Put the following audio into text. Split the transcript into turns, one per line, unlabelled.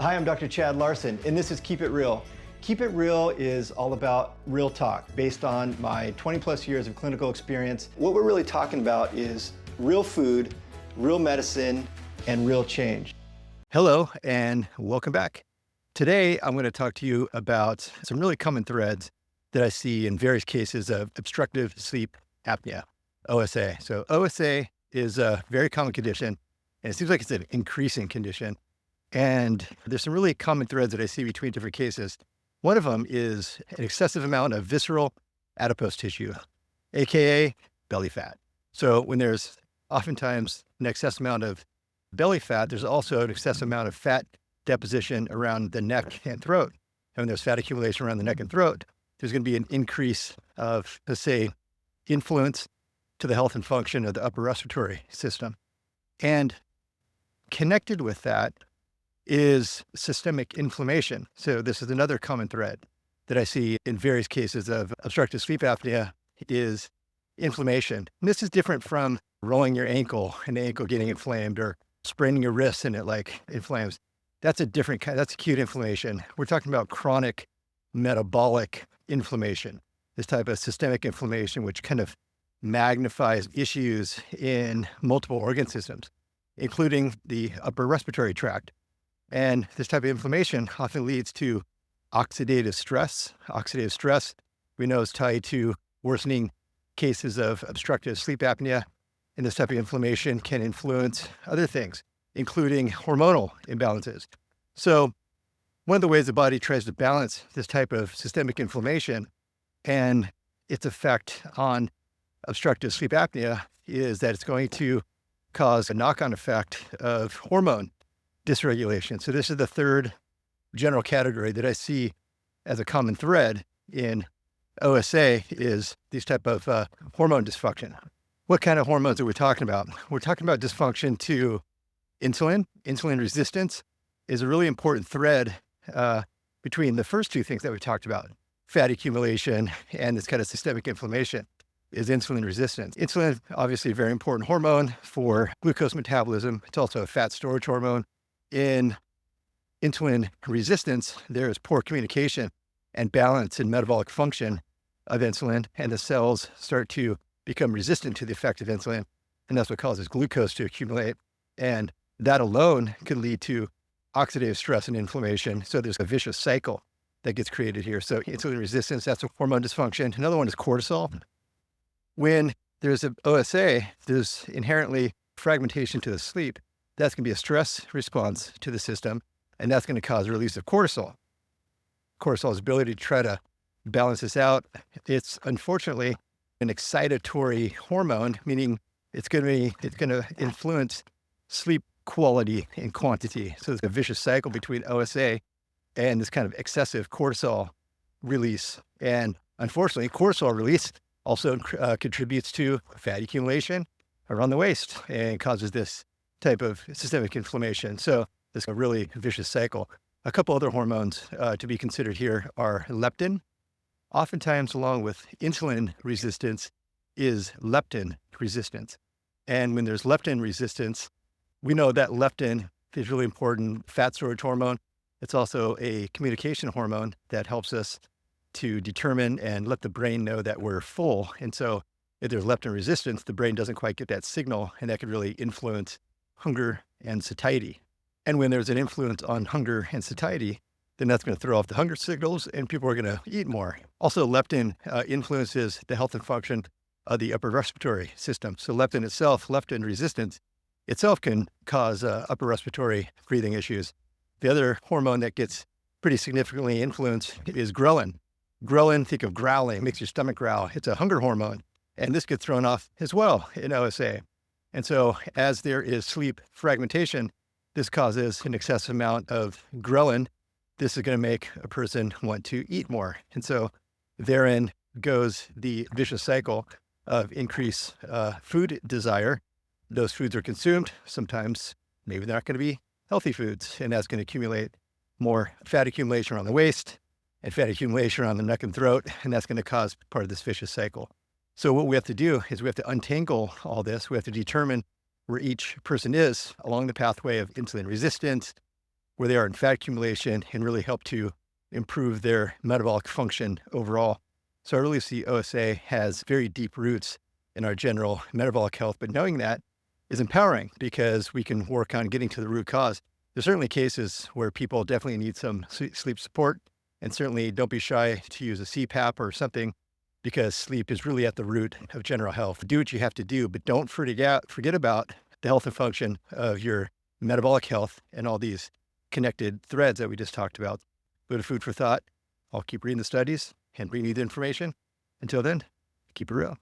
Hi, I'm Dr. Chad Larson, and this is Keep It Real. Keep It Real is all about real talk based on my 20 plus years of clinical experience. What we're really talking about is real food, real medicine, and real change. Hello, and welcome back. Today, I'm going to talk to you about some really common threads that I see in various cases of obstructive sleep apnea, OSA. So OSA is a very common condition, and it seems like it's an increasing condition. And there's some really common threads that I see between different cases. One of them is an excessive amount of visceral adipose tissue, AKA belly fat. So when there's oftentimes an excess amount of belly fat, there's also an excessive amount of fat deposition around the neck and throat. And when there's fat accumulation around the neck and throat, there's going to be an increase of, let's say, influence to the health and function of the upper respiratory system. And connected with that is systemic inflammation. So this is another common thread that I see in various cases of obstructive sleep apnea is inflammation. And this is different from rolling your ankle and the ankle getting inflamed or spraining your wrist and it like inflames. That's a different kind, that's acute inflammation. We're talking about chronic metabolic inflammation, this type of systemic inflammation, which kind of magnifies issues in multiple organ systems, including the upper respiratory tract. And this type of inflammation often leads to oxidative stress. Oxidative stress, we know, is tied to worsening cases of obstructive sleep apnea. And this type of inflammation can influence other things, including hormonal imbalances. So one of the ways the body tries to balance this type of systemic inflammation and its effect on obstructive sleep apnea is that it's going to cause a knock-on effect of hormone dysregulation. So this is the third general category that I see as a common thread in OSA is these type of hormone dysfunction. What kind of hormones are we talking about? We're talking about dysfunction to insulin. Insulin resistance is a really important thread between the first two things that we talked about, fat accumulation and this kind of systemic inflammation is insulin resistance. Insulin, obviously a very important hormone for glucose metabolism. It's also a fat storage hormone. In insulin resistance, there is poor communication and balance in metabolic function of insulin, and the cells start to become resistant to the effect of insulin, and that's what causes glucose to accumulate. And that alone can lead to oxidative stress and inflammation. So there's a vicious cycle that gets created here. So insulin resistance, that's a hormone dysfunction. Another one is cortisol. When there's an OSA, there's inherently fragmentation to the sleep. That's going to be a stress response to the system, and that's going to cause a release of cortisol. Cortisol's ability to try to balance this out, it's unfortunately an excitatory hormone, meaning it's going to influence sleep quality and quantity. So there's a vicious cycle between OSA and this kind of excessive cortisol release. And unfortunately, cortisol release also contributes to fat accumulation around the waist and causes this type of systemic inflammation. So it's a really vicious cycle. A couple other hormones to be considered here are leptin. Oftentimes, along with insulin resistance, is leptin resistance. And when there's leptin resistance, we know that leptin is really important fat storage hormone. It's also a communication hormone that helps us to determine and let the brain know that we're full. And so if there's leptin resistance, the brain doesn't quite get that signal, and that could really influence hunger and satiety. And when there's an influence on hunger and satiety, then that's going to throw off the hunger signals and people are going to eat more. Also, leptin influences the health and function of the upper respiratory system. So leptin itself, leptin resistance itself can cause upper respiratory breathing issues. The other hormone that gets pretty significantly influenced is ghrelin. Ghrelin, think of growling, makes your stomach growl. It's a hunger hormone. And this gets thrown off as well in OSA. And so as there is sleep fragmentation, this causes an excessive amount of ghrelin. This is going to make a person want to eat more. And so therein goes the vicious cycle of increased food desire. Those foods are consumed. Sometimes maybe they're not going to be healthy foods, and that's going to accumulate more fat accumulation around the waist and fat accumulation around the neck and throat, and that's going to cause part of this vicious cycle. So what we have to do is we have to untangle all this. We have to determine where each person is along the pathway of insulin resistance, where they are in fat accumulation and really help to improve their metabolic function overall. So I really see OSA has very deep roots in our general metabolic health, but knowing that is empowering because we can work on getting to the root cause. There's certainly cases where people definitely need some sleep support, and certainly don't be shy to use a CPAP or something because sleep is really at the root of general health. Do what you have to do, but don't forget about the health and function of your metabolic health and all these connected threads that we just talked about. Bit of food for thought. I'll keep reading the studies and bring you the information. Until then, keep it real.